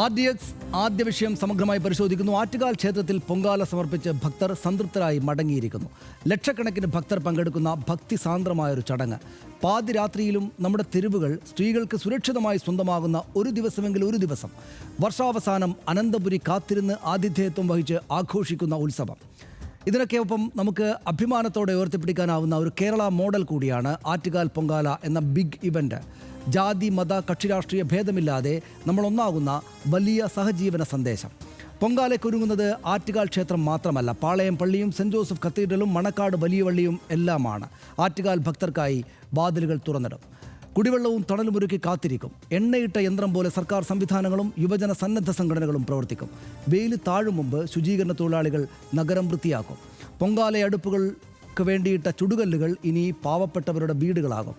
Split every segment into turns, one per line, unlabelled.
RDX ആദ്യ വിഷയം സമഗ്രമായി പരിശോധിക്കുന്നു. ആറ്റുകാൽ ക്ഷേത്രത്തിൽ പൊങ്കാല സമർപ്പിച്ച് ഭക്തർ സംതൃപ്തരായി മടങ്ങിയിരിക്കുന്നു. ലക്ഷക്കണക്കിന് ഭക്തർ പങ്കെടുക്കുന്ന ഭക്തിസാന്ദ്രമായൊരു ചടങ്ങ്. പാതിരാത്രിയിലും നമ്മുടെ തെരുവുകൾ സ്ത്രീകൾക്ക് സുരക്ഷിതമായി സ്വന്തമാകുന്ന ഒരു ദിവസം വർഷാവസാനം അനന്തപുരി കാത്തിരുന്ന് ആതിഥേയത്വം വഹിച്ച് ആഘോഷിക്കുന്ന ഉത്സവം. ഇതിനൊക്കെ ഒപ്പം നമുക്ക് അഭിമാനത്തോടെ ഉയർത്തിപ്പിടിക്കാനാവുന്ന ഒരു കേരള മോഡൽ കൂടിയാണ് ആറ്റുകാൽ പൊങ്കാല എന്ന ബിഗ് ഇവന്റ്. ജാതി മത കക്ഷി രാഷ്ട്രീയ ഭേദമില്ലാതെ നമ്മൾ ഒന്നാകുന്ന വലിയ സഹജീവന സന്ദേശം. പൊങ്കാലയ്ക്കൊരുങ്ങുന്നത് ആറ്റുകാൽ ക്ഷേത്രം മാത്രമല്ല, പാളയം പള്ളിയും സെൻറ് ജോസഫ് കത്തീഡ്രലും മണക്കാട് വലിയ പള്ളിയും എല്ലാമാണ്. ആറ്റുകാൽ ഭക്തർക്കായി വാതിലുകൾ തുറന്നിടും. കുടിവെള്ളവും തണലുമൊരുക്കി കാത്തിരിക്കും. എണ്ണയിട്ട യന്ത്രം പോലെ സർക്കാർ സംവിധാനങ്ങളും യുവജന സന്നദ്ധ സംഘടനകളും പ്രവർത്തിക്കും. വെയിൽ താഴും മുമ്പ് ശുചീകരണ തൊഴിലാളികൾ നഗരം വൃത്തിയാക്കും. പൊങ്കാല അടുപ്പുകൾക്ക് വേണ്ടിയിട്ട ചുടുകല്ലുകൾ ഇനി പാവപ്പെട്ടവരുടെ വീടുകളാകും.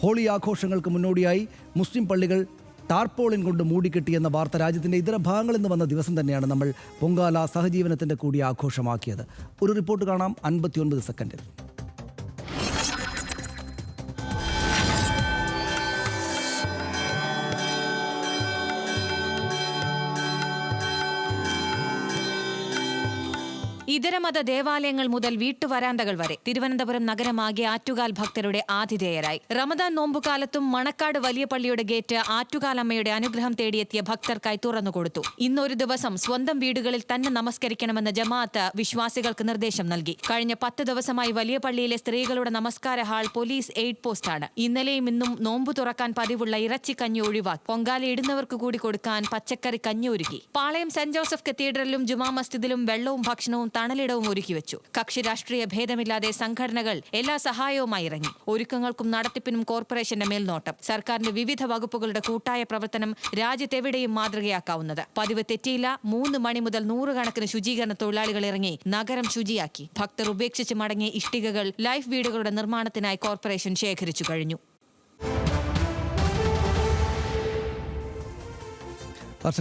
ഹോളി ആഘോഷങ്ങൾക്ക് മുന്നോടിയായി മുസ്ലിം പള്ളികൾ ടാർപോളിൻ കൊണ്ട് മൂടിക്കെട്ടിയെന്ന വാർത്ത രാജ്യത്തിൻ്റെ ഇതര ഭാഗങ്ങളിൽ നിന്ന് വന്ന ദിവസം തന്നെയാണ് നമ്മൾ പൊങ്കാല സഹജീവനത്തിൻ്റെ കൂടി ആഘോഷമാക്കിയത്. ഒരു റിപ്പോർട്ട് കാണാം 59 സെക്കൻഡിൽ.
ഇതരമത ദേവാലയങ്ങൾ മുതൽ വീട്ടുവരാന്തകൾ വരെ തിരുവനന്തപുരം നഗരമാകെ ആറ്റുകാൽ ഭക്തരുടെ ആതിഥേയരായി. റമദാൻ നോമ്പുകാലത്തും മണക്കാട് വലിയ പള്ളിയുടെ ഗേറ്റ് ആറ്റുകാലമ്മയുടെ അനുഗ്രഹം തേടിയെത്തിയ ഭക്തർക്കായി തുറന്നുകൊടുത്തു. ഇന്നൊരു ദിവസം സ്വന്തം വീടുകളിൽ തന്നെ നമസ്കരിക്കണമെന്ന് ജമാഅത്ത് വിശ്വാസികൾക്ക് നിർദ്ദേശം നൽകി. കഴിഞ്ഞ 10 ദിവസമായി വലിയ പള്ളിയിലെ സ്ത്രീകളുടെ നമസ്കാര ഹാൾ പോലീസ് എയ്ഡ് പോസ്റ്റാണ്. ഇന്നലെയും ഇന്നും നോമ്പു തുറക്കാൻ പതിവുള്ള ഇറച്ചിക്കഞ്ഞി ഒഴിവാക്കി പൊങ്കാല ഇടുന്നവർക്ക് കൂടി കൊടുക്കാൻ പച്ചക്കറി കഞ്ഞി ഒരുക്കി. പാളയം സെന്റ് ജോസഫ് കത്തീഡ്രലിലും ജുമാ മസ്ജിദിലും വെള്ളവും ഭക്ഷണവും തണലിടവും ഒരുക്കി വെച്ചു. കക്ഷി രാഷ്ട്രീയ ഭേദമില്ലാതെ സംഘടനകൾ എല്ലാ സഹായവുമായി ഇറങ്ങി. ഒരുക്കങ്ങൾക്കും നടത്തിപ്പിനും കോർപ്പറേഷന്റെ മേൽനോട്ടം. സർക്കാരിന്റെ വിവിധ വകുപ്പുകളുടെ കൂട്ടായ പ്രവർത്തനം രാജ്യത്തെവിടെയും മാതൃകയാക്കാവുന്നത്. പതിവ് തെറ്റിയില്ല. 3 മണി മുതൽ 100 കണക്കിന് ശുചീകരണ തൊഴിലാളികൾ ഇറങ്ങി നഗരം ശുചിയാക്കി. ഭക്തർ ഉപേക്ഷിച്ച് മടങ്ങിയ ഇഷ്ടികകൾ ലൈഫ് വീടുകളുടെ നിർമ്മാണത്തിനായി കോർപ്പറേഷൻ ശേഖരിച്ചു കഴിഞ്ഞു.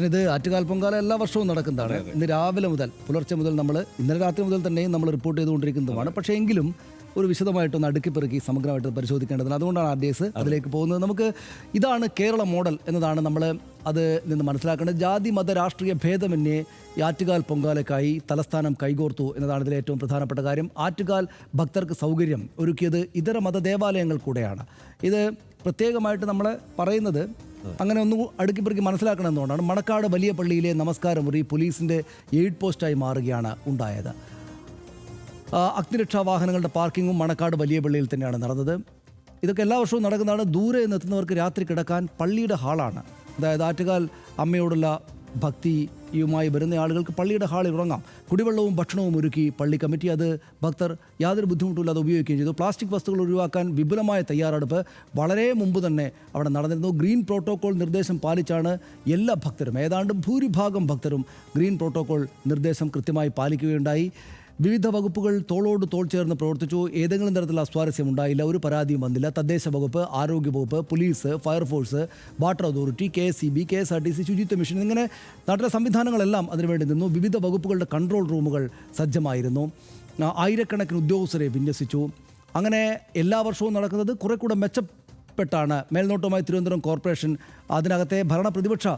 ഇത് ആറ്റുകാൽ പൊങ്കാല എല്ലാ വർഷവും നടക്കുന്നതാണ്. ഇന്ന് രാവിലെ മുതൽ പുലർച്ചെ മുതൽ ഇന്നലെ രാത്രി മുതൽ തന്നെയും നമ്മൾ റിപ്പോർട്ട് ചെയ്തുകൊണ്ടിരിക്കുന്നതുമാണ്. പക്ഷേ എങ്കിലും ഒരു വിശദമായിട്ടൊന്ന് അടുക്കിപ്പെറുക്കി സമഗ്രമായിട്ട് പരിശോധിക്കേണ്ടതാണ്. അതുകൊണ്ടാണ് RDX അതിലേക്ക് പോകുന്നത്. നമുക്ക് ഇതാണ് കേരള മോഡൽ എന്നതാണ് നമ്മൾ അത് നിന്ന് മനസ്സിലാക്കേണ്ടത്. ജാതി മത രാഷ്ട്രീയ ഭേദമന്യേ ആറ്റുകാൽ പൊങ്കാലയ്ക്കായി തലസ്ഥാനം കൈകോർത്തു എന്നതാണ് ഇതിലെ ഏറ്റവും പ്രധാനപ്പെട്ട കാര്യം. ആറ്റുകാൽ ഭക്തർക്ക് സൗകര്യം ഒരുക്കിയത് ഇതര മത ദേവാലയങ്ങൾ കൂടെയാണ്. ഇത് പ്രത്യേകമായിട്ട് നമ്മൾ പറയുന്നത് അങ്ങനെ ഒന്ന് അടുക്കിപ്പെറുക്കി മനസ്സിലാക്കണമെന്നുകൊണ്ടാണ്. മണക്കാട് വലിയ പള്ളിയിലെ നമസ്കാരമുറി പോലീസിൻ്റെ എയ്ഡ് പോസ്റ്റായി മാറുകയാണ് ഉണ്ടായത്. അഗ്നിരക്ഷാ വാഹനങ്ങളുടെ പാർക്കിങ്ങും മണക്കാട് വലിയ പള്ളിയിൽ തന്നെയാണ് നടന്നത്. ഇതൊക്കെ എല്ലാ വർഷവും നടക്കുന്നതാണ്. ദൂരെ നിന്നെത്തുന്നവർക്ക് രാത്രി കിടക്കാൻ പള്ളിയുടെ ഹാളാണ്. അതായത് ആറ്റുകാൽ അമ്മയോടുള്ള ഭക്തിയുമായി വരുന്ന ആളുകൾക്ക് പള്ളിയുടെ ഹാളിൽ ഉറങ്ങാം. കുടിവെള്ളവും ഭക്ഷണവും ഒരുക്കി പള്ളി കമ്മിറ്റി അത് ഭക്തർ യാതൊരു ബുദ്ധിമുട്ടുമില്ലാതെ ഉപയോഗിക്കുകയും ചെയ്തു. പ്ലാസ്റ്റിക് വസ്തുക്കൾ ഒഴിവാക്കാൻ വിപുലമായ തയ്യാറെടുപ്പ് വളരെ മുമ്പ് തന്നെ അവിടെ നടന്നിരുന്നു. ഗ്രീൻ പ്രോട്ടോകോൾ നിർദ്ദേശം പാലിച്ചാണ് എല്ലാ ഭക്തരും, ഏതാണ്ട് ഭൂരിഭാഗം ഭക്തരും ഗ്രീൻ പ്രോട്ടോകോൾ നിർദ്ദേശം കൃത്യമായി പാലിക്കുകയുണ്ടായി. വിവിധ വകുപ്പുകൾ തോളോട് തോൾ ചേർന്ന് പ്രവർത്തിച്ചു. ഏതെങ്കിലും തരത്തിലുള്ള അസ്വാരസ്യം ഉണ്ടായില്ല. ഒരു പരാതിയും വന്നില്ല. തദ്ദേശ വകുപ്പ്, ആരോഗ്യവകുപ്പ്, police, fire force, water authority, KSEB, KSRTC, ശുചിത്വ മിഷൻ, ഇങ്ങനെ നാട്ടിലെ സംവിധാനങ്ങളെല്ലാം അതിനുവേണ്ടി നിന്നു. വിവിധ വകുപ്പുകളുടെ കൺട്രോൾ റൂമുകൾ സജ്ജമായിരുന്നു. ആയിരക്കണക്കിന് ഉദ്യോഗസ്ഥരെ വിന്യസിച്ചു. അങ്ങനെ എല്ലാ വർഷവും നടക്കുന്നത് കുറെ കൂടെ മെച്ചപ്പെട്ടാണ്. മേൽനോട്ടവുമായി തിരുവനന്തപുരം കോർപ്പറേഷൻ, അതിനകത്തെ ഭരണ പ്രതിപക്ഷ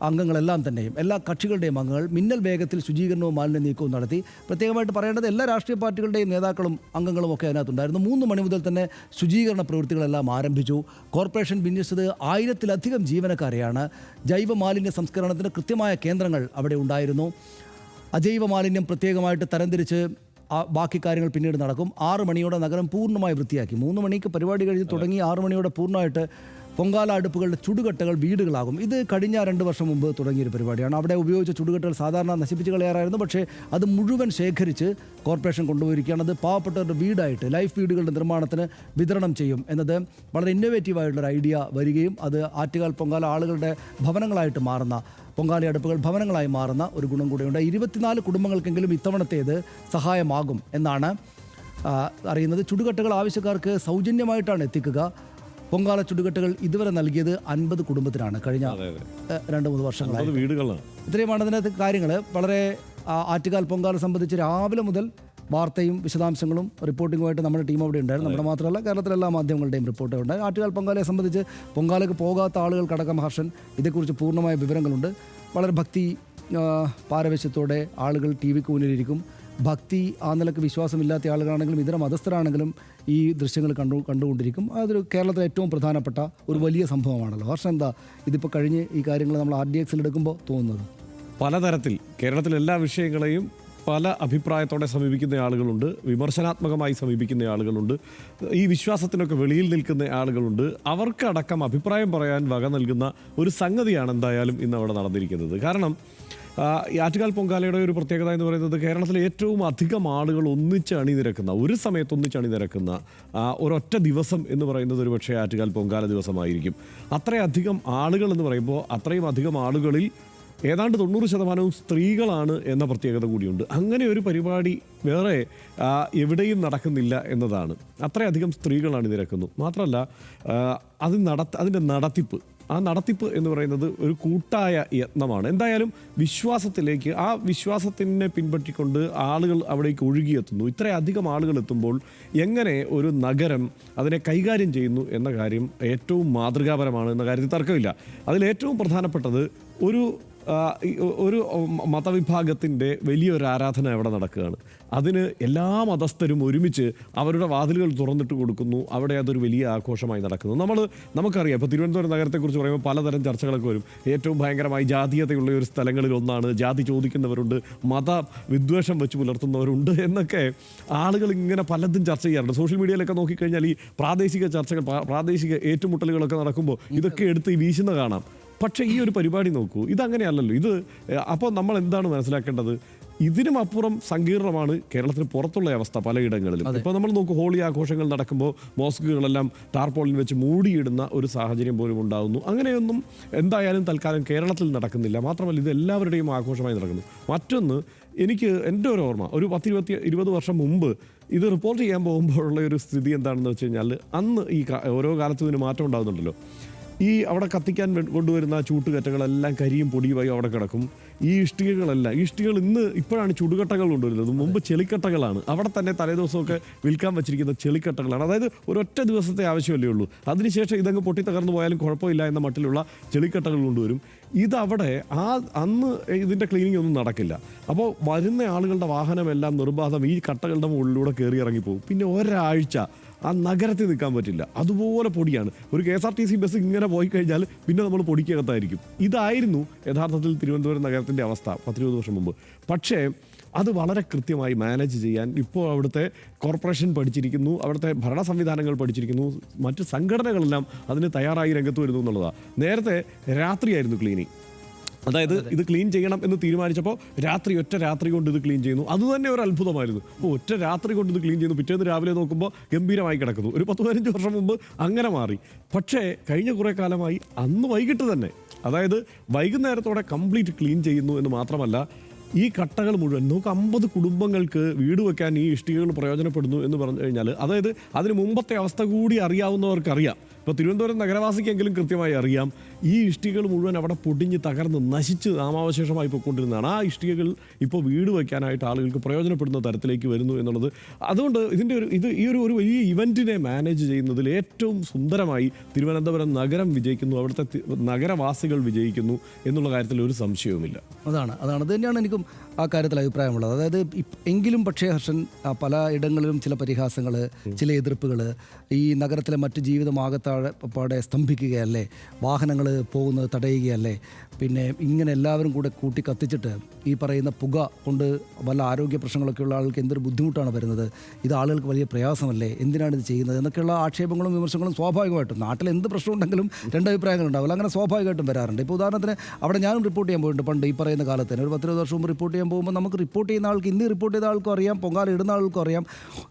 അംഗങ്ങളെല്ലാം തന്നെയും എല്ലാ കക്ഷികളുടെയും അംഗങ്ങൾ മിന്നൽ വേഗത്തിൽ ശുചീകരണവും മാലിന്യ നീക്കവും നടത്തി. പ്രത്യേകമായിട്ട് പറയേണ്ടത് എല്ലാ രാഷ്ട്രീയ പാർട്ടികളുടെയും നേതാക്കളും അംഗങ്ങളും ഒക്കെ അതിനകത്തുണ്ടായിരുന്നു. 3 മണി മുതൽ തന്നെ ശുചീകരണ പ്രവൃത്തികളെല്ലാം ആരംഭിച്ചു. കോർപ്പറേഷൻ വിന്യസിച്ചത് 1000-ലധികം ജീവനക്കാരെയാണ്. ജൈവ മാലിന്യ സംസ്കരണത്തിന് കൃത്യമായ കേന്ദ്രങ്ങൾ അവിടെ ഉണ്ടായിരുന്നു. അജൈവ മാലിന്യം പ്രത്യേകമായിട്ട് തരംതിരിച്ച് ബാക്കി കാര്യങ്ങൾ പിന്നീട് നടക്കും. 6 മണിയോടെ നഗരം പൂർണ്ണമായി വൃത്തിയാക്കി. 3 മണിക്ക് പരിപാടി കഴിഞ്ഞ് തുടങ്ങി 6 മണിയോടെ പൂർണ്ണമായിട്ട് പൊങ്കാല അടുപ്പുകളുടെ ചുടുകട്ടകൾ വീടുകളാകും. ഇത് കഴിഞ്ഞ 2 വർഷം മുമ്പ് തുടങ്ങിയൊരു പരിപാടിയാണ്. അവിടെ ഉപയോഗിച്ച ചുടുകട്ടകൾ സാധാരണ നശിപ്പിച്ച് കളയാറായിരുന്നു. പക്ഷേ അത് മുഴുവൻ ശേഖരിച്ച് കോർപ്പറേഷൻ കൊണ്ടുപോയിരിക്കുകയാണ്. അത് പാവപ്പെട്ടവരുടെ വീടായിട്ട് ലൈഫ് വീടുകളുടെ നിർമ്മാണത്തിന് വിതരണം ചെയ്യും എന്നത് വളരെ ഇന്നോവേറ്റീവായിട്ടുള്ളൊരു ഐഡിയ വരികയും അത് ആറ്റുകാൽ പൊങ്കാല ആളുകളുടെ ഭവനങ്ങളായിട്ട് മാറുന്ന, പൊങ്കാല അടുപ്പുകൾ ഭവനങ്ങളായി മാറുന്ന ഒരു ഗുണം കൂടെയുണ്ട്. 24 കുടുംബങ്ങൾക്കെങ്കിലും ഇത്തവണത്തേത് സഹായമാകും എന്നാണ് അറിയുന്നത്. ചുടുകട്ടകൾ ആവശ്യക്കാർക്ക് സൗജന്യമായിട്ടാണ് എത്തിക്കുക. പൊങ്കാല ചുടുകട്ടകൾ ഇതുവരെ നൽകിയത് 50 കുടുംബത്തിനാണ് കഴിഞ്ഞ 2-3 വർഷങ്ങളായി. ഇത്രയുമാണ് അതിനകത്ത് കാര്യങ്ങൾ. വളരെ ആറ്റുകാൽ പൊങ്കാല സംബന്ധിച്ച് രാവിലെ മുതൽ വാർത്തയും വിശദാംശങ്ങളും റിപ്പോർട്ടിങ്ങുമായിട്ട് നമ്മുടെ ടീം അവിടെ ഉണ്ടായിരുന്നു. നമ്മുടെ മാത്രമല്ല കേരളത്തിലെ എല്ലാ മാധ്യമങ്ങളുടെയും റിപ്പോർട്ട് ഉണ്ടായി. ആറ്റുകാൽ പൊങ്കാലയെ സംബന്ധിച്ച് പൊങ്കാലയ്ക്ക് പോകാത്ത ആളുകൾക്കടക്കം ഹർഷൻ ഇതേക്കുറിച്ച് പൂർണ്ണമായ വിവരങ്ങളുണ്ട്. വളരെ ഭക്തി പാരവശ്യത്തോടെ ആളുകൾ ടി വിക്ക് മുന്നിലിരിക്കും. ഭക്തി ആ നിലക്ക് വിശ്വാസമില്ലാത്ത ആളുകളാണെങ്കിലും ഇതര മതസ്ഥരാണെങ്കിലും ഈ ദൃശ്യങ്ങൾ കണ്ടുകൊണ്ടിരിക്കും. അതൊരു കേരളത്തിലെ ഏറ്റവും പ്രധാനപ്പെട്ട ഒരു വലിയ സംഭവമാണല്ലോ. ഹർഷൻ, എന്താ ഇതിപ്പോൾ കഴിഞ്ഞ് ഈ കാര്യങ്ങൾ നമ്മൾ RDXൽ എടുക്കുമ്പോൾ തോന്നുന്നത്?
പലതരത്തിൽ കേരളത്തിലെ എല്ലാ വിഷയങ്ങളെയും പല അഭിപ്രായത്തോടെ സമീപിക്കുന്ന ആളുകളുണ്ട്, വിമർശനാത്മകമായി സമീപിക്കുന്ന ആളുകളുണ്ട്, ഈ വിശ്വാസത്തിനൊക്കെ വെളിയിൽ നിൽക്കുന്ന ആളുകളുണ്ട്. അവർക്കടക്കം അഭിപ്രായം പറയാൻ വക നൽകുന്ന ഒരു സംഗതിയാണ് എന്തായാലും ഇന്ന് അവിടെ നടന്നിരിക്കുന്നത്. കാരണം ഈ ആറ്റുകാൽ പൊങ്കാലയുടെ ഒരു പ്രത്യേകത എന്ന് പറയുന്നത് കേരളത്തിലെ ഏറ്റവും അധികം ആളുകൾ ഒന്നിച്ച് അണിനിരക്കുന്ന, ഒരു സമയത്ത് ഒന്നിച്ച് അണിനിരക്കുന്ന ഒരൊറ്റ ദിവസം എന്ന് പറയുന്നത് ഒരു പക്ഷേ ആറ്റുകാൽ പൊങ്കാല ദിവസമായിരിക്കും. അത്രയധികം ആളുകൾ എന്ന് പറയുമ്പോൾ അത്രയും അധികം ആളുകളിൽ ഏതാണ്ട് 90% സ്ത്രീകളാണ് എന്ന പ്രത്യേകത കൂടിയുണ്ട്. അങ്ങനെ ഒരു പരിപാടി വേറെ എവിടെയും നടക്കുന്നില്ല എന്നതാണ്. അത്രയധികം സ്ത്രീകളാണ് നിരക്കുന്നു. മാത്രമല്ല അതിൻ്റെ നടത്തിപ്പ് എന്ന് പറയുന്നത് ഒരു കൂട്ടായ യത്നമാണ്. എന്തായാലും വിശ്വാസത്തിലേക്ക്, ആ വിശ്വാസത്തിനെ പിൻപറ്റിക്കൊണ്ട് ആളുകൾ അവിടേക്ക് ഒഴുകിയെത്തുന്നു. ഇത്രയധികം ആളുകൾ എത്തുമ്പോൾ എങ്ങനെ ഒരു നഗരം അതിനെ കൈകാര്യം ചെയ്യുന്നു എന്ന കാര്യം ഏറ്റവും മാതൃകാപരമാണ് എന്ന കാര്യത്തിൽ തർക്കമില്ല. അതിലേറ്റവും പ്രധാനപ്പെട്ടത് ഒരു മതവിഭാഗത്തിൻ്റെ വലിയൊരു ആരാധന അവിടെ നടക്കുകയാണ്. അതിന് എല്ലാ മതസ്ഥരും ഒരുമിച്ച് അവരുടെ വാതിലുകൾ തുറന്നിട്ട് കൊടുക്കുന്നു. അവിടെ അതൊരു വലിയ ആഘോഷമായി നടക്കുന്നു. നമുക്കറിയാം, ഇപ്പോൾ തിരുവനന്തപുരം നഗരത്തെക്കുറിച്ച് പറയുമ്പോൾ പലതരം ചർച്ചകളൊക്കെ വരും. ഏറ്റവും ഭയങ്കരമായി ജാതീയതയുള്ള ഒരു സ്ഥലങ്ങളിൽ ഒന്നാണ്. ജാതി ചോദിക്കുന്നവരുണ്ട്, മത വിദ്വേഷം വെച്ച് പുലർത്തുന്നവരുണ്ട് എന്നൊക്കെ ആളുകൾ ഇങ്ങനെ പലതും ചർച്ച ചെയ്യാറുണ്ട്. സോഷ്യൽ മീഡിയയിലൊക്കെ നോക്കിക്കഴിഞ്ഞാൽ ഈ പ്രാദേശിക ചർച്ചകൾ, പ്രാദേശിക ഏറ്റുമുട്ടലുകളൊക്കെ നടക്കുമ്പോൾ ഇതൊക്കെ എടുത്ത് വീശുന്ന കാണാം. പക്ഷേ ഈ ഒരു പരിപാടി നോക്കൂ, ഇതങ്ങനെയല്ലല്ലോ. അപ്പോൾ നമ്മൾ എന്താണ് മനസ്സിലാക്കേണ്ടത്? ഇതിനും അപ്പുറം സങ്കീർണമാണ് കേരളത്തിന് പുറത്തുള്ള അവസ്ഥ പലയിടങ്ങളിലും. ഇപ്പോൾ നമ്മൾ നോക്കൂ, ഹോളി ആഘോഷങ്ങൾ നടക്കുമ്പോൾ മോസ്കുകളെല്ലാം ടാർപോളിൻ വെച്ച് മൂടിയിടുന്ന ഒരു സാഹചര്യം പോലും ഉണ്ടാകുന്നു. അങ്ങനെയൊന്നും എന്തായാലും തൽക്കാലം കേരളത്തിൽ നടക്കുന്നില്ല. മാത്രമല്ല, ഇത് എല്ലാവരുടെയും ആഘോഷമായി നടക്കുന്നു. മറ്റൊന്ന്, എനിക്ക് എൻ്റെ ഒരു ഓർമ്മ, ഒരു 10-20 വർഷം മുമ്പ് ഇത് റിപ്പോർട്ട് ചെയ്യാൻ പോകുമ്പോഴുള്ള ഒരു സ്ഥിതി എന്താണെന്ന് വെച്ച് കഴിഞ്ഞാൽ, അന്ന് ഈ ഓരോ കാലത്തും ഇതിന് മാറ്റം ഉണ്ടാകുന്നുണ്ടല്ലോ. ഈ അവിടെ കത്തിക്കാൻ കൊണ്ടുവരുന്ന ചൂട്ടുകറ്റകളെല്ലാം കരിയും പൊടിയുമായി അവിടെ കിടക്കും. ഈ ഇഷ്ടികകൾ ഇപ്പോഴാണ് ചുടുകട്ടകൾ കൊണ്ടുവരുന്നത്. മുമ്പ് ചെളിക്കട്ടകളാണ്. അവിടെ തന്നെ തലേദിവസമൊക്കെ വിൽക്കാൻ വെച്ചിരിക്കുന്ന ചെളിക്കട്ടകളാണ്. അതായത് ഒരൊറ്റ ദിവസത്തെ ആവശ്യമല്ലേ ഉള്ളൂ. അതിനുശേഷം ഇതങ്ങ് പൊട്ടി തകർന്നു പോയാലും കുഴപ്പമില്ല എന്ന മട്ടിലുള്ള ചെളിക്കട്ടകൾ കൊണ്ടുവരും. ഇതവിടെ അന്ന് ഇതിൻ്റെ ക്ലീനിങ് ഒന്നും നടക്കില്ല. അപ്പോൾ വരുന്ന ആളുകളുടെ വാഹനമെല്ലാം നിർബാധം ഈ കട്ടകളുടെ മുകളിലൂടെ കയറി ഇറങ്ങിപ്പോകും. പിന്നെ ഒരാഴ്ച ആ നഗരത്തിൽ നിൽക്കാൻ പറ്റില്ല. അതുപോലെ പൊടിയാണ്. ഒരു KSRTC ബസ് ഇങ്ങനെ പോയി കഴിഞ്ഞാൽ പിന്നെ നമ്മൾ പൊടിക്കകത്തായിരിക്കും. ഇതായിരുന്നു യഥാർത്ഥത്തിൽ തിരുവനന്തപുരം നഗരത്തിൻ്റെ അവസ്ഥ 10-20 വർഷം മുമ്പ്. പക്ഷേ അത് വളരെ കൃത്യമായി മാനേജ് ചെയ്യാൻ ഇപ്പോൾ അവിടുത്തെ കോർപ്പറേഷൻ പഠിച്ചിരിക്കുന്നു, അവിടുത്തെ ഭരണ സംവിധാനങ്ങൾ പഠിച്ചിരിക്കുന്നു, മറ്റ് സംഘടനകളെല്ലാം അതിന് തയ്യാറായി രംഗത്ത് വരുന്നു എന്നുള്ളതാണ്. നേരത്തെ രാത്രിയായിരുന്നു ക്ലീനിങ്. അതായത് ഇത് ക്ലീൻ ചെയ്യണം എന്ന് തീരുമാനിച്ചപ്പോൾ ഒറ്റ രാത്രി കൊണ്ട് ഇത് ക്ലീൻ ചെയ്യുന്നു. അതുതന്നെ ഒരു അത്ഭുതമായിരുന്നു. ഒറ്റ രാത്രി കൊണ്ട് ഇത് ക്ലീൻ ചെയ്യുന്നു. പിറ്റേന്ന് രാവിലെ നോക്കുമ്പോൾ ഗംഭീരമായി കിടക്കുന്നു. ഒരു 10-15 വർഷം മുമ്പ് അങ്ങനെ മാറി. പക്ഷേ കഴിഞ്ഞ കുറേ കാലമായി അന്ന് വൈകിട്ട് തന്നെ, അതായത് വൈകുന്നേരത്തോടെ കംപ്ലീറ്റ് ക്ലീൻ ചെയ്യുന്നു എന്ന് മാത്രമല്ല, ഈ കട്ടകൾ മുഴുവൻ 50 കുടുംബങ്ങൾക്ക് വീട് വെക്കാൻ ഈ ഇഷ്ടികകൾ പ്രയോജനപ്പെടുന്നു എന്ന് പറഞ്ഞു കഴിഞ്ഞാൽ, അതായത് അതിന് മുമ്പത്തെ അവസ്ഥ കൂടി അറിയാവുന്നവർക്കറിയാം. ഇപ്പോൾ തിരുവനന്തപുരം നഗരവാസിക്കെങ്കിലും കൃത്യമായി അറിയാം, ഈ ഇഷ്ടികകൾ മുഴുവൻ അവിടെ പൊടിഞ്ഞ് തകർന്ന് നശിച്ച് നാമാവശേഷമായി പോയിക്കൊണ്ടിരുന്നതാണ്. ആ ഇഷ്ടികകൾ ഇപ്പോൾ വീട് വയ്ക്കാനായിട്ട് ആളുകൾക്ക് പ്രയോജനപ്പെടുന്ന തരത്തിലേക്ക് വരുന്നു എന്നുള്ളത്. അതുകൊണ്ട് ഈ ഒരു വലിയ ഇവൻറ്റിനെ മാനേജ് ചെയ്യുന്നതിൽ ഏറ്റവും സുന്ദരമായി തിരുവനന്തപുരം നഗരം വിജയിക്കുന്നു, അവിടുത്തെ നഗരവാസികൾ വിജയിക്കുന്നു എന്നുള്ള കാര്യത്തിൽ ഒരു സംശയവുമില്ല.
അത് തന്നെയാണ് എനിക്കും ആ കാര്യത്തിൽ അഭിപ്രായമുള്ളത്. അതായത് എങ്കിലും പക്ഷേ ഹർഷൻ, പല ഇടങ്ങളിലും ചില പരിഹാസങ്ങൾ, ചില എതിർപ്പുകൾ, ഈ നഗരത്തിലെ മറ്റ് ജീവിതമാകത്താടെ സ്തംഭിക്കുകയല്ലേ, വാഹനങ്ങൾ പോകുന്നത് തടയുകയല്ലേ, പിന്നെ ഇങ്ങനെ എല്ലാവരും കൂടെ കൂട്ടി കത്തിച്ചിട്ട് ഈ പറയുന്ന പുക കൊണ്ട് വല്ല ആരോഗ്യ പ്രശ്നങ്ങളൊക്കെ ഉള്ള ആൾക്ക് എന്തൊരു ബുദ്ധിമുട്ടാണ് വരുന്നത്, ഇത് ആളുകൾക്ക് വലിയ പ്രയാസമല്ലേ, എന്തിനാണ് ഇത് ചെയ്യുന്നത് എന്നൊക്കെയുള്ള ആക്ഷേപങ്ങളും വിമർശനങ്ങളും സ്വാഭാവികമായിട്ടും നാട്ടിൽ എന്ത് പ്രശ്നം ഉണ്ടെങ്കിലും രണ്ടഭിപ്രായങ്ങളുണ്ടാവില്ല. അങ്ങനെ സ്വാഭാവികമായിട്ടും വരാറുണ്ട്. ഇപ്പോൾ ഉദാഹരണത്തിന് അവിടെ ഞാനും റിപ്പോർട്ട് ചെയ്യാൻ പോയിട്ടുണ്ട്. പണ്ട് ഈ പറയുന്ന കാലത്ത് തന്നെ ഒരു 10-20 വർഷം മുമ്പ് റിപ്പോർട്ട് ചെയ്യാൻ പോകുമ്പോൾ നമുക്ക് റിപ്പോർട്ട് ചെയ്യുന്ന ആൾക്ക്, ഇന്ന് റിപ്പോർട്ട് ചെയ്ത ആൾക്കും അറിയാം, പൊങ്കാല ഇടുന്ന ആൾക്കും അറിയാം,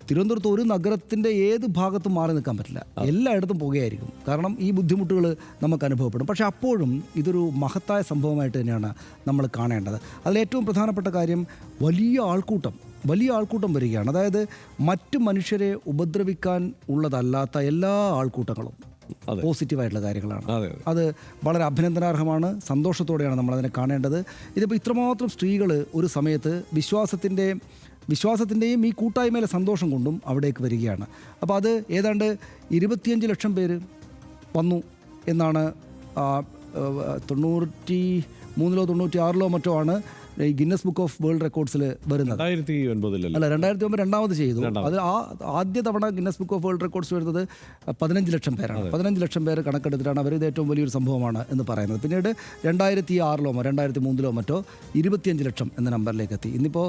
തിരുവനന്തപുരത്ത് ഒരു നഗരത്തിൻ്റെ ഏത് ഭാഗത്തും മാറി നിൽക്കാൻ പറ്റില്ല. എല്ലായിടത്തും പുകയായിരിക്കും. കാരണം ഈ ബുദ്ധിമുട്ടുകൾ നമുക്ക് അനുഭവപ്പെടും. പക്ഷേ അപ്പോഴും ഇതൊരു മഹത്തായ സംഭവമായിട്ട് തന്നെയാണ് നമ്മൾ കാണേണ്ടത്. അതിലേറ്റവും പ്രധാനപ്പെട്ട കാര്യം വലിയ ആൾക്കൂട്ടം വരികയാണ്. അതായത് മറ്റു മനുഷ്യരെ ഉപദ്രവിക്കാൻ ഉള്ളതല്ലാത്ത എല്ലാ ആൾക്കൂട്ടങ്ങളും പോസിറ്റീവായിട്ടുള്ള കാര്യങ്ങളാണ്. അത് വളരെ അഭിനന്ദനാർഹമാണ്. സന്തോഷത്തോടെയാണ് നമ്മളതിനെ കാണേണ്ടത്. ഇതിപ്പോൾ ഇത്രമാത്രം സ്ത്രീകൾ ഒരു സമയത്ത് വിശ്വാസത്തിൻ്റെയും ഈ കൂട്ടായ്മയിലെ സന്തോഷം കൊണ്ടും അവിടേക്ക് വരികയാണ്. അപ്പോൾ അത് ഏതാണ്ട് 25 ലക്ഷം പേര് വന്നു എന്നാണ് 96 മറ്റോ ആണ് ഈ ഗിന്നസ് ബുക്ക് ഓഫ് വേൾഡ് റെക്കോർഡ്സിൽ വരുന്നത്.
2009
അല്ല 2009 രണ്ടാമത് ചെയ്തു. അത് ആദ്യ തവണ Guinness book of world records വരുന്നത് 15 ലക്ഷം പേരാണ്. 15 ലക്ഷം പേര് കണക്കെടുത്തിട്ടാണ് അവർ ഇത് ഏറ്റവും വലിയൊരു സംഭവമാണ് എന്ന് പറയുന്നത്. പിന്നീട് 2006 2003 മറ്റോ 25 ലക്ഷം എന്ന നമ്പറിലേക്ക് എത്തി. ഇന്നിപ്പോൾ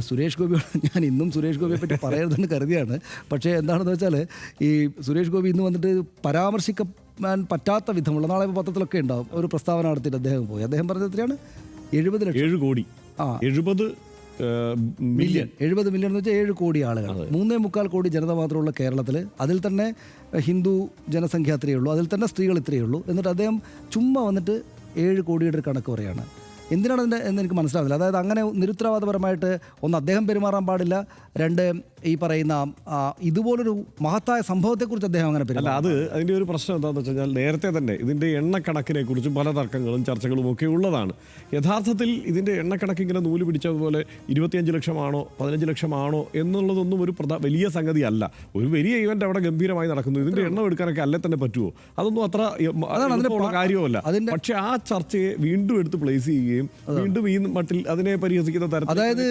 സുരേഷ് ഗോപി, ഞാൻ ഇന്നും സുരേഷ് ഗോപിയെ പറ്റി പറയരുതെന്ന് കരുതിയാണ്. പക്ഷേ എന്താണെന്ന് വെച്ചാൽ ഈ സുരേഷ് ഗോപി ഇന്ന് വന്നിട്ട് പരാമർശിക്കാൻ പറ്റാത്ത വിധമുള്ള, നാളെ പത്രത്തിലൊക്കെ ഉണ്ടാവും, ഒരു പ്രസ്താവന നടത്തിയിട്ട് അദ്ദേഹം പോയി. അദ്ദേഹം പറഞ്ഞത് എത്രയാണ്? 70 ലക്ഷം.
7 കോടി. 70 മില്യൺ.
70 മില്യൺ എന്ന് വെച്ചാൽ 7 കോടി ആളുകൾ. 3.25 കോടി ജനത മാത്രമുള്ള കേരളത്തിൽ, അതിൽ തന്നെ ഹിന്ദു ജനസംഖ്യ അത്രയേ ഉള്ളൂ, അതിൽ തന്നെ സ്ത്രീകൾ ഇത്രയേ ഉള്ളൂ. എന്നിട്ട് അദ്ദേഹം ചുമ്മാ വന്നിട്ട് 7 കോടിയുടെ ഒരു കണക്ക് പറയുകയാണ്. എന്തിനാണ് അതിൻ്റെ എന്ന് എനിക്ക് മനസ്സിലാവില്ല. അതായത് അങ്ങനെ നിരുത്തരവാദപരമായിട്ട് ഒന്ന് അദ്ദേഹം പെരുമാറാൻ പാടില്ല, രണ്ട് ഈ പറയുന്ന ഇതുപോലൊരു മഹത്തായ സംഭവത്തെക്കുറിച്ച് അദ്ദേഹം അങ്ങനെ
അല്ല. അത് അതിൻ്റെ ഒരു പ്രശ്നം എന്താണെന്ന് വെച്ച് കഴിഞ്ഞാൽ നേരത്തെ തന്നെ ഇതിൻ്റെ എണ്ണക്കണക്കിനെ കുറിച്ചും പല തർക്കങ്ങളും ചർച്ചകളും ഒക്കെ ഉള്ളതാണ്. യഥാർത്ഥത്തിൽ ഇതിൻ്റെ എണ്ണക്കണക്ക് ഇങ്ങനെ നൂല് പിടിച്ചതുപോലെ 25 ലക്ഷമാണോ 15 ലക്ഷമാണോ എന്നുള്ളതൊന്നും ഒരു വലിയ സംഗതി അല്ല. ഒരു വലിയ ഇവന്റ് അവിടെ ഗംഭീരമായി നടക്കുന്നു, ഇതിൻ്റെ എണ്ണം എടുക്കാനൊക്കെ അല്ലേ തന്നെ പറ്റുമോ? അതൊന്നും അത്ര കാര്യമല്ല. പക്ഷെ ആ ചർച്ചയെ വീണ്ടും എടുത്ത് പ്ലേസ് ചെയ്യുകയും വീണ്ടും ഈ മട്ടിൽ അതിനെ പരിഹസിക്കുന്ന തരത്തിൽ, അതായത്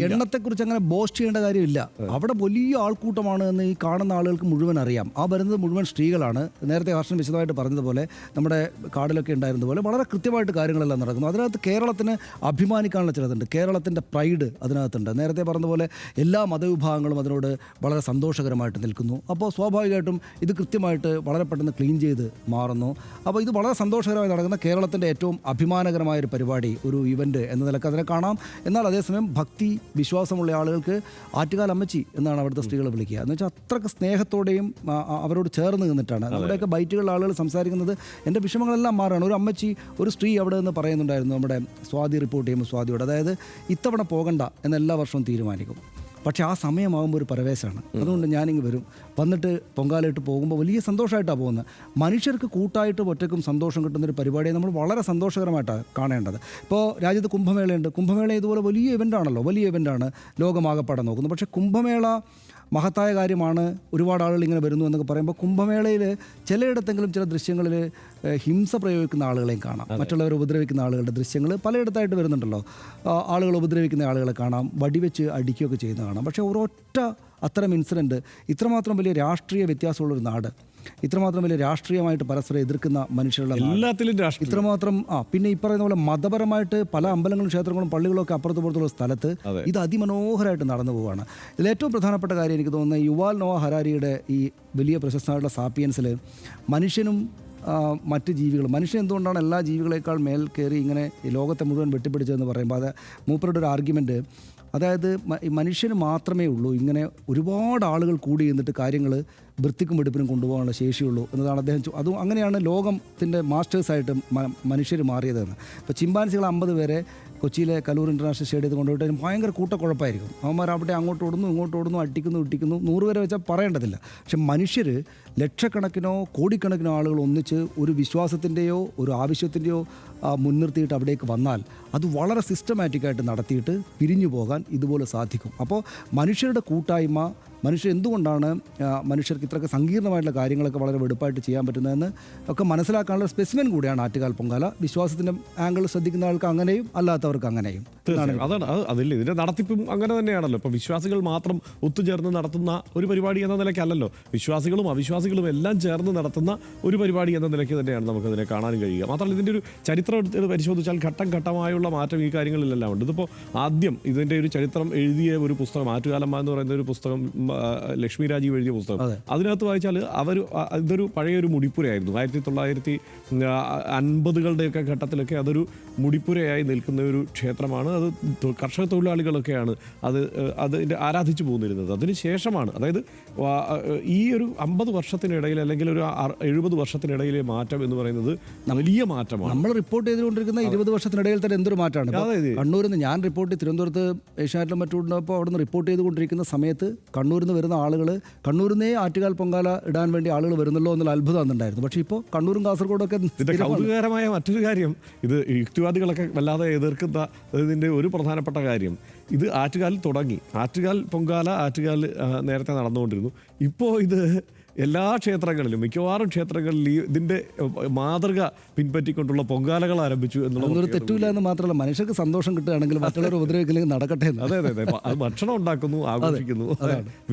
എണ്ണത്തെക്കുറിച്ച് അങ്ങനെ ബോസ്റ്റ് ചെയ്യേണ്ട കാര്യമില്ല. അവിടെ വലിയ ആൾക്കൂട്ടമാണ് എന്ന് ഈ കാണുന്ന ആളുകൾക്ക് മുഴുവൻ അറിയാം. ആ വരുന്നത് മുഴുവൻ സ്ത്രീകളാണ്. നേരത്തെ ഹർഷൻ വിശദമായിട്ട് പറഞ്ഞതുപോലെ, നമ്മുടെ കാർഡിലൊക്കെ ഉണ്ടായിരുന്നതുപോലെ വളരെ കൃത്യമായിട്ട് കാര്യങ്ങളെല്ലാം നടക്കുന്നു. അതിനകത്ത് കേരളത്തിന് അഭിമാനിക്കാനുള്ള ചിലതുണ്ട്. കേരളത്തിൻ്റെ പ്രൈഡ് അതിനകത്തുണ്ട്. നേരത്തെ പറഞ്ഞതുപോലെ എല്ലാ മതവിഭാഗങ്ങളും അതിനോട് വളരെ സന്തോഷകരമായിട്ട് നിൽക്കുന്നു. അപ്പോൾ സ്വാഭാവികമായിട്ടും ഇത് കൃത്യമായിട്ട് വളരെ പെട്ടെന്ന് ക്ലീൻ ചെയ്ത് മാറുന്നു. അപ്പോൾ ഇത് വളരെ സന്തോഷകരമായി നടക്കുന്ന കേരളത്തിൻ്റെ ഏറ്റവും അഭിമാനകരമായൊരു പരിപാടി, ഒരു ഇവൻ്റ് എന്ന നിലക്ക് അതിനെ കാണാം. എന്നാൽ അതേസമയം ഭക്തി വിശ്വാസമുള്ള ആളുകൾക്ക് ആറ്റുകാൽ അമ്മച്ചി എന്നാണ് അവിടുത്തെ സ്ത്രീകൾ വിളിക്കുക. എന്ന് വെച്ചാൽ അത്രയ്ക്ക് സ്നേഹത്തോടെയും അവരോട് ചേർന്ന് നിന്നിട്ടാണ്. നമ്മുടെയൊക്കെ ബൈറ്റുകളിൽ ആളുകൾ സംസാരിക്കുന്നത് എൻ്റെ വിഷമങ്ങളെല്ലാം മാറുകയാണ്. ഒരു അമ്മച്ചി, ഒരു സ്ത്രീ അവിടെ നിന്ന് പറയുന്നുണ്ടായിരുന്നു നമ്മുടെ സ്വാതി റിപ്പോർട്ട് ചെയ്യുമ്പോൾ സ്വാതിയോട്, അതായത് ഇത്തവണ പോകണ്ട എന്ന് എല്ലാ വർഷവും തീരുമാനിക്കും, പക്ഷേ ആ സമയമാകുമ്പോൾ ഒരു പരവേശമാണ്. അതുകൊണ്ട് ഞാനിങ്ങ് വരും, വന്നിട്ട് പൊങ്കാലയിട്ട് പോകുമ്പോൾ വലിയ സന്തോഷമായിട്ടാണ് പോകുന്നത്. മനുഷ്യർക്ക് കൂട്ടായിട്ട് ഒറ്റയ്ക്കും സന്തോഷം കിട്ടുന്നൊരു പരിപാടിയെ നമ്മൾ വളരെ സന്തോഷകരമായിട്ടാണ് കാണേണ്ടത്. ഇപ്പോൾ രാജ്യത്ത് കുംഭമേളയുണ്ട്. കുംഭമേള ഇതുപോലെ വലിയ ഇവൻ്റാണല്ലോ, വലിയ ഇവൻ്റാണ്, ലോകമാകപ്പാടെ നോക്കുന്നത്. പക്ഷേ കുംഭമേള മഹത്തായ കാര്യമാണ്, ഒരുപാട് ആളുകൾ ഇങ്ങനെ വരുന്നു എന്നൊക്കെ പറയുമ്പോൾ കുംഭമേളയിൽ ചിലയിടത്തെങ്കിലും ചില ദൃശ്യങ്ങളിൽ ഹിംസ പ്രയോഗിക്കുന്ന ആളുകളെയും കാണാം. മറ്റുള്ളവരെ ഉപദ്രവിക്കുന്ന ആളുകളുടെ ദൃശ്യങ്ങൾ പലയിടത്തായിട്ട് വരുന്നുണ്ടല്ലോ. ആളുകൾ ഉപദ്രവിക്കുന്ന ആളുകളെ കാണാം, വടിവെച്ച് അടിക്കുകയൊക്കെ ചെയ്യുന്ന കാണാം. പക്ഷേ ഒരൊറ്റ അത്തരം ഇൻസിഡൻറ്റ്, ഇത്രമാത്രം വലിയ രാഷ്ട്രീയ വ്യത്യാസമുള്ളൊരു നാട്, ഇത്രമാത്രം വലിയ രാഷ്ട്രീയമായിട്ട് പരസ്പരം എതിർക്കുന്ന മനുഷ്യരുടെ ഇത്രമാത്രം പിന്നെ ഈ പറയുന്ന പോലെ മതപരമായിട്ട് പല അമ്പലങ്ങളും ക്ഷേത്രങ്ങളും പള്ളികളും ഒക്കെ അപ്പുറത്ത് പുറത്തുള്ള സ്ഥലത്ത് ഇത് അതിമനോഹരമായിട്ട് നടന്നു പോവുകയാണ്. ഇതിലേറ്റവും പ്രധാനപ്പെട്ട കാര്യം എനിക്ക് തോന്നുന്നത് യുവാൽ നോവ ഹരാരിയുടെ ഈ വലിയ പ്രശസ്തമായിട്ടുള്ള സാപ്പിയൻസിൽ മനുഷ്യനും മറ്റ് ജീവികളും, മനുഷ്യൻ എന്തുകൊണ്ടാണ് എല്ലാ ജീവികളെക്കാൾ മേൽ കയറി ഇങ്ങനെ ഈ ലോകത്തെ മുഴുവൻ വെട്ടിപ്പിടിച്ചതെന്ന് പറയുമ്പോൾ അത് മൂപ്പരുടെ ഒരു ആർഗ്യുമെൻറ്റ്, അതായത് മനുഷ്യന് മാത്രമേ ഉള്ളൂ ഇങ്ങനെ ഒരുപാട് ആളുകൾ കൂടി എന്നിട്ട് കാര്യങ്ങൾ വൃത്തിക്കും വെടുപ്പിനും കൊണ്ടുപോകാനുള്ള ശേഷിയുള്ളൂ എന്നതാണ് അദ്ദേഹം. അതും അങ്ങനെയാണ് ലോകത്തിൻ്റെ മാസ്റ്റേഴ്സായിട്ട് മനുഷ്യർ മാറിയതെന്ന്. ഇപ്പോൾ ചിമ്പാൻസികൾ 50 പേരെ കൊച്ചിയിലെ കലൂർ ഇൻ്റർനാഷണൽ സ്റ്റേഡിയത്തിൽ കൊണ്ടുപോയിട്ട് ഭയങ്കര കൂട്ടക്കുഴപ്പമായിരിക്കും. അവന്മാർ അവിടെ അങ്ങോട്ട് ഓടുന്നു ഇങ്ങോട്ട് ഓടുന്നു, അട്ടിക്കുന്നു ഇട്ടിക്കുന്നു, 100 പേരെ വെച്ചാൽ പറയേണ്ടതില്ല. പക്ഷെ മനുഷ്യർ ലക്ഷക്കണക്കിനോ കോടിക്കണക്കിനോ ആളുകൾ ഒന്നിച്ച് ഒരു വിശ്വാസത്തിൻ്റെയോ ഒരു ആവശ്യത്തിൻ്റെയോ മുൻനിർത്തിയിട്ട് അവിടേക്ക് വന്നാൽ അത് വളരെ സിസ്റ്റമാറ്റിക്കായിട്ട് നടത്തിയിട്ട് പിരിഞ്ഞു പോകാൻ ഇതുപോലെ സാധിക്കും. അപ്പോൾ മനുഷ്യരുടെ കൂട്ടായ്മ, മനുഷ്യർ എന്തുകൊണ്ടാണ് മനുഷ്യർക്ക് ഇത്രയൊക്കെ സങ്കീർണമായിട്ടുള്ള കാര്യങ്ങളൊക്കെ വളരെ വെടുപ്പായിട്ട് ചെയ്യാൻ പറ്റുന്നതെന്ന് ഒക്കെ മനസ്സിലാക്കാനുള്ള സ്പെസിമെൻ കൂടിയാണ് ആറ്റുകാൽ പൊങ്കാല. വിശ്വാസത്തിൻ്റെ ആംഗിൾ ശ്രദ്ധിക്കുന്ന ആൾക്ക് അങ്ങനെയും അല്ലാത്തവർക്ക് അങ്ങനെയും.
അതാണ് അതിൽ ഇതിൻ്റെ നടത്തിപ്പും അങ്ങനെ തന്നെയാണല്ലോ. ഇപ്പോൾ വിശ്വാസികൾ മാത്രം ഒത്തുചേർന്ന് നടത്തുന്ന ഒരു പരിപാടി എന്ന നിലയ്ക്കല്ലല്ലോ, വിശ്വാസികളും അവിശ്വാസികളും എല്ലാം ചേർന്ന് നടത്തുന്ന ഒരു പരിപാടി എന്ന നിലയ്ക്ക് തന്നെയാണ് നമുക്കതിനെ കാണാനും കഴിയുക. മാത്രമല്ല ഇതിൻ്റെ ഒരു ചരിത്രം എടുത്ത് പരിശോധിച്ചാൽ ഘട്ടം ഘട്ടമായുള്ള മാറ്റം ഈ കാര്യങ്ങളിലെല്ലാം ഉണ്ട്. ഇതിപ്പോൾ ആദ്യം ഇതിൻ്റെ ഒരു ചരിത്രം എഴുതിയ ഒരു പുസ്തകം, ആറ്റുകാലമ്മ എന്ന് പറയുന്ന ഒരു പുസ്തകം ലക്ഷ്മി രാജീവ് എഴുതിയ പുസ്തകം, അതിനകത്ത് വായിച്ചാൽ ഇതൊരു പഴയൊരു മുടിപ്പുരയായിരുന്നു. 1950കളുടെയൊക്കെ ഘട്ടത്തിലൊക്കെ അതൊരു മുടിപ്പുരയായി നിൽക്കുന്ന ഒരു ക്ഷേത്രമാണ്. അത് കർഷക തൊഴിലാളികളൊക്കെയാണ് അതിൻ്റെ ആരാധിച്ചു പോന്നിരുന്നത്. അതിന് ശേഷമാണ്, അതായത് ഈ ഒരു 50 വർഷത്തിനിടയിൽ അല്ലെങ്കിൽ ഒരു 70 വർഷത്തിനിടയിലെ മാറ്റം എന്ന് പറയുന്നത് വലിയ മാറ്റമാണ്.
നമ്മൾ റിപ്പോർട്ട് ചെയ്തുകൊണ്ടിരിക്കുന്ന 20 വർഷത്തിനിടയിൽ തന്നെ എന്തൊരു മാറ്റമാണ്. കണ്ണൂരിൽ നിന്ന് ഞാൻ റിപ്പോർട്ട് തിരുവനന്തപുരത്ത് ഏഷ്യാനെറ്റിലും മറ്റുണ്ടപ്പോൾ അവിടെ നിന്ന് റിപ്പോർട്ട് ചെയ്തുകൊണ്ടിരിക്കുന്ന സമയത്ത് കണ്ണൂരിൽ നിന്ന് വരുന്ന ആളുകൾ, കണ്ണൂരിൽ നിന്നേ ആറ്റുകാൽ പൊങ്കാല ഇടാൻ വേണ്ടി ആളുകൾ വരുന്നല്ലോ എന്നുള്ള അത്ഭുതം ഉണ്ടായിരുന്നു. പക്ഷേ ഇപ്പോൾ കണ്ണൂരും കാസർഗോഡൊക്കെ
കൗതുകകരമായ മറ്റൊരു കാര്യം, ഇത് യുക്തിവാദികളൊക്കെ വല്ലാതെ എതിർക്കുന്ന ഇതിൻ്റെ ഒരു പ്രധാനപ്പെട്ട കാര്യം, ഇത് ആറ്റുകാലിൽ തുടങ്ങി, ആറ്റുകാൽ പൊങ്കാല ആറ്റുകാൽ നേരത്തെ നടന്നുകൊണ്ടിരുന്നു. ഇപ്പോൾ ഇത് എല്ലാ ക്ഷേത്രങ്ങളിലും മിക്കവാറും ക്ഷേത്രങ്ങളിൽ ഇതിൻ്റെ മാതൃക പിൻപറ്റിക്കൊണ്ടുള്ള പൊങ്കാലകൾ ആരംഭിച്ചു
അതൊരു
എന്നുള്ള
തെറ്റില്ല എന്ന് മാത്രമല്ല മനുഷ്യർക്ക് സന്തോഷം കിട്ടുകയാണെങ്കിൽ മറ്റുള്ളവർ ഉപദ്രവിക്കില്ലെങ്കിൽ നടക്കട്ടെ എന്ന്.
അതെ അതെ അതെ അത് ഭക്ഷണം ഉണ്ടാക്കുന്നു, ആഘോഷിക്കുന്നു,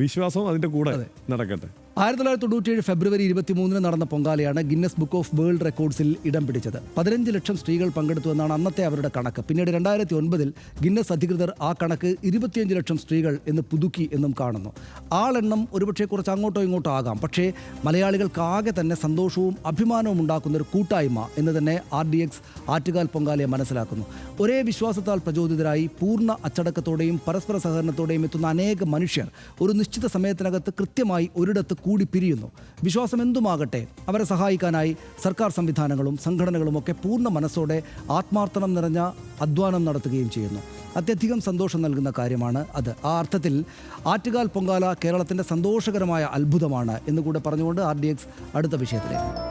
വിശ്വാസവും അതിൻ്റെ കൂടെ നടക്കട്ടെ.
1997 ഫെബ്രുവരി 23 നടന്ന പൊങ്കാലയാണ് ഗിന്നസ് ബുക്ക് ഓഫ് വേൾഡ് റെക്കോർഡ്സിൽ ഇടം പിടിച്ചത്. 15 ലക്ഷം സ്ത്രീകൾ പങ്കെടുത്തു എന്നാണ് അന്നത്തെ അവരുടെ കണക്ക്. പിന്നീട് 2009 ഗിന്നസ് അധികൃതർ ആ കണക്ക് 25 ലക്ഷം സ്ത്രീകൾ എന്ന് പുതുക്കി എന്നും കാണുന്നു. ആളെണ്ണം ഒരുപക്ഷെ കുറച്ച് അങ്ങോട്ടോ ഇങ്ങോട്ടോ ആകാം, പക്ഷേ മലയാളികൾക്കാകെ തന്നെ സന്തോഷവും അഭിമാനവും ഉണ്ടാക്കുന്ന ഒരു കൂട്ടായ്മ എന്ന് തന്നെ RDX ആറ്റുകാൽ പൊങ്കാലയെ മനസ്സിലാക്കുന്നു. ഒരേ വിശ്വാസത്താൽ പ്രചോദിതരായി പൂർണ്ണ അച്ചടക്കത്തോടെയും പരസ്പര സഹകരണത്തോടെയും എത്തുന്ന അനേക മനുഷ്യർ ഒരു നിശ്ചിത സമയത്തിനകത്ത് കൃത്യമായി ഒരിടത്ത് കൂടി പിരിയുന്നു. വിശ്വാസം എന്തുമാകട്ടെ, അവരെ സഹായിക്കാനായി സർക്കാർ സംവിധാനങ്ങളും സംഘടനകളുമൊക്കെ പൂർണ്ണ മനസ്സോടെ ആത്മാർത്ഥനം നിറഞ്ഞ അധ്വാനം നടത്തുകയും ചെയ്യുന്നു. അത്യധികം സന്തോഷം നൽകുന്ന കാര്യമാണ് അത്. ആ അർത്ഥത്തിൽ ആറ്റുകാൽ പൊങ്കാല കേരളത്തിൻ്റെ സന്തോഷകരമായ അത്ഭുതമാണ് എന്നുകൂടെ പറഞ്ഞുകൊണ്ട് RDX അടുത്ത വിഷയത്തിലേക്ക്.